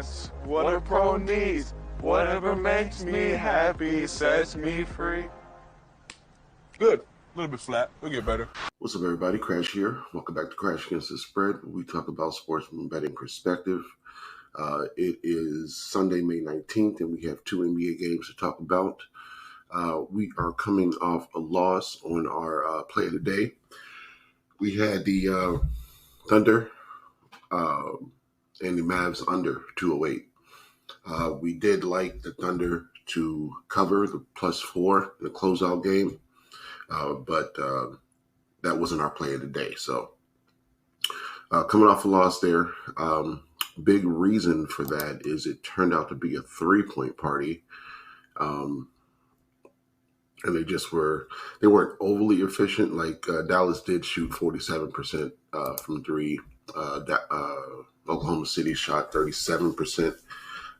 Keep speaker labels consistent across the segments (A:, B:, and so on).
A: wants, what a pro needs, whatever makes me happy sets me free.
B: Good. A little bit flat. We'll get better.
C: What's up, everybody? Crash here. Welcome back to Crash Against the Spread, where we talk about sports from a betting perspective. It is Sunday, May 19th, and we have two NBA games to talk about. We are coming off a loss on our play of the day. We had the Thunder and the Mavs under 208. We did like the Thunder to cover the +4 in the closeout game, but that wasn't our play of the day. So coming off a loss there, big reason for that is it turned out to be a 3-point party. And they weren't overly efficient. Like Dallas did shoot 47% from three. Oklahoma City shot 37%.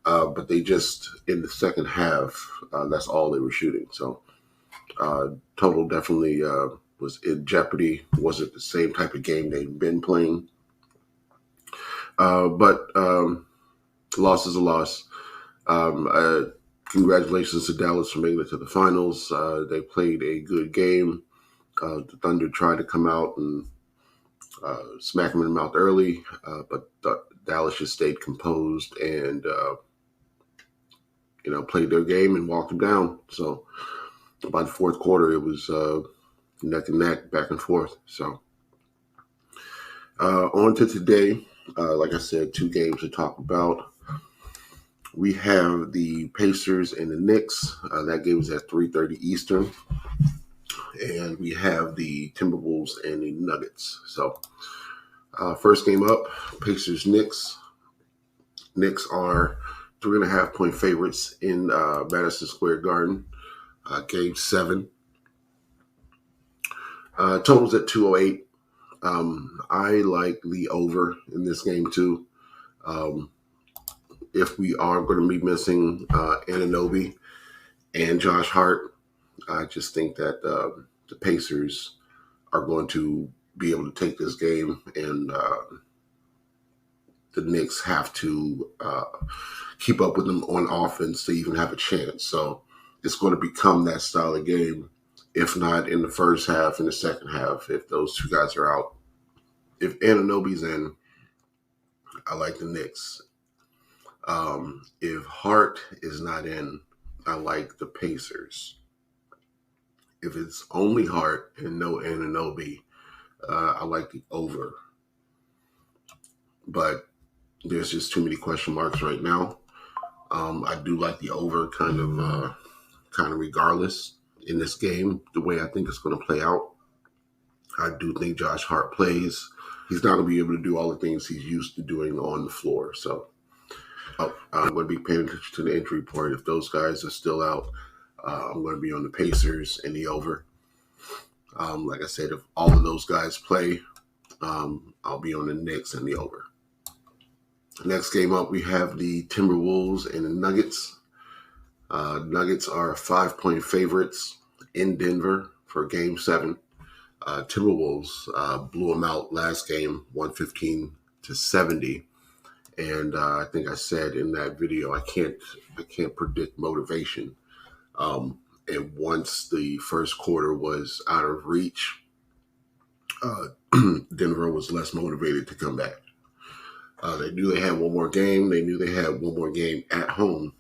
C: But they just, in the second half, that's all they were shooting. So total definitely was in jeopardy. Wasn't the same type of game they've been playing. But loss is a loss. Congratulations to Dallas for making it to the finals. They played a good game. The Thunder tried to come out and smack them in the mouth early, but Dallas just stayed composed and played their game and walked them down. So by the fourth quarter, it was neck and neck, back and forth. So on to today. Like I said, two games to talk about. We have the Pacers and the Knicks. That game is at 3:30 Eastern. And we have the Timberwolves and the Nuggets. So first game up, Pacers-Knicks. Knicks are 3.5-point favorites in Madison Square Garden. Game 7. Totals at 208. I like the over in this game too. If we are going to be missing Anunoby and Josh Hart, I just think that the Pacers are going to be able to take this game, and the Knicks have to keep up with them on offense to even have a chance. So it's going to become that style of game, if not in the first half, in the second half, if those two guys are out. If Anunoby's in, I like the Knicks. If Hart is not in, I like the Pacers. If it's only Hart and no Anunoby, I like the over. But there's just too many question marks right now. I do like the over kind of regardless in this game, the way I think it's going to play out. I do think Josh Hart plays. He's not going to be able to do all the things he's used to doing on the floor. So I'm going to be paying attention to the injury report. If those guys are still out, I'm going to be on the Pacers and the over. Like I said, if all of those guys play, I'll be on the Knicks and the over. Next game up, we have the Timberwolves and the Nuggets. Nuggets are 5-point favorites in Denver for Game 7. Timberwolves blew them out last game, 115-70. And I think I said in that video, I can't predict motivation. And once the first quarter was out of reach, Denver was less motivated to come back. They knew they had one more game. They knew they had one more game at home.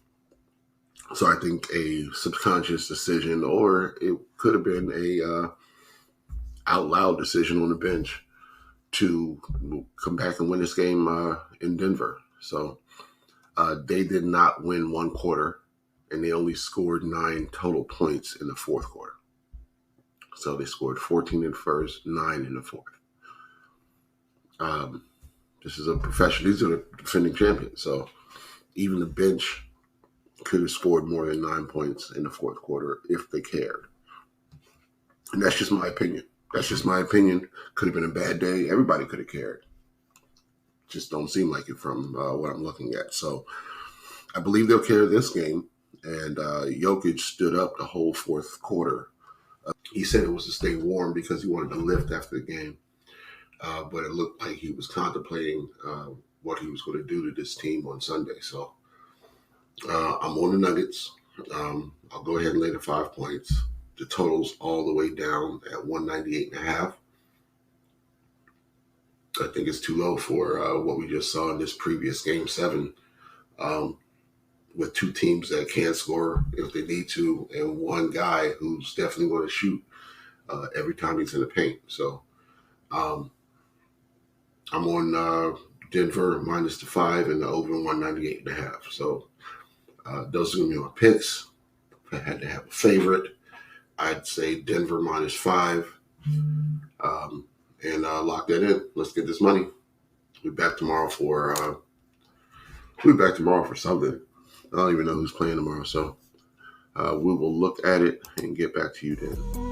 C: So I think a subconscious decision, or it could have been a out loud decision on the bench to come back and win this game in Denver. So they did not win one quarter, and they only scored 9 total points in the fourth quarter. So they scored 14 in the first, 9 in the fourth. This is a professional. These are the defending champions. So even the bench could have scored more than 9 points in the fourth quarter if they cared. And that's just my opinion. Could have been a bad day. Everybody could have cared. Just don't seem like it from what I'm looking at. So I believe they'll carry this game. And Jokic stood up the whole fourth quarter. He said it was to stay warm because he wanted to lift after the game. But it looked like he was contemplating what he was going to do to this team on Sunday. So I'm on the Nuggets. I'll go ahead and lay the 5 points. The total's all the way down at 198.5. I think it's too low for what we just saw in this previous Game 7 with two teams that can score if they need to and one guy who's definitely going to shoot every time he's in the paint. So I'm on Denver minus the 5 and the over 198.5. So those are going to be my picks. If I had to have a favorite, I'd say Denver minus 5. And lock that in. Let's get this money. We'll be back tomorrow for something. I don't even know who's playing tomorrow, so we will look at it and get back to you then.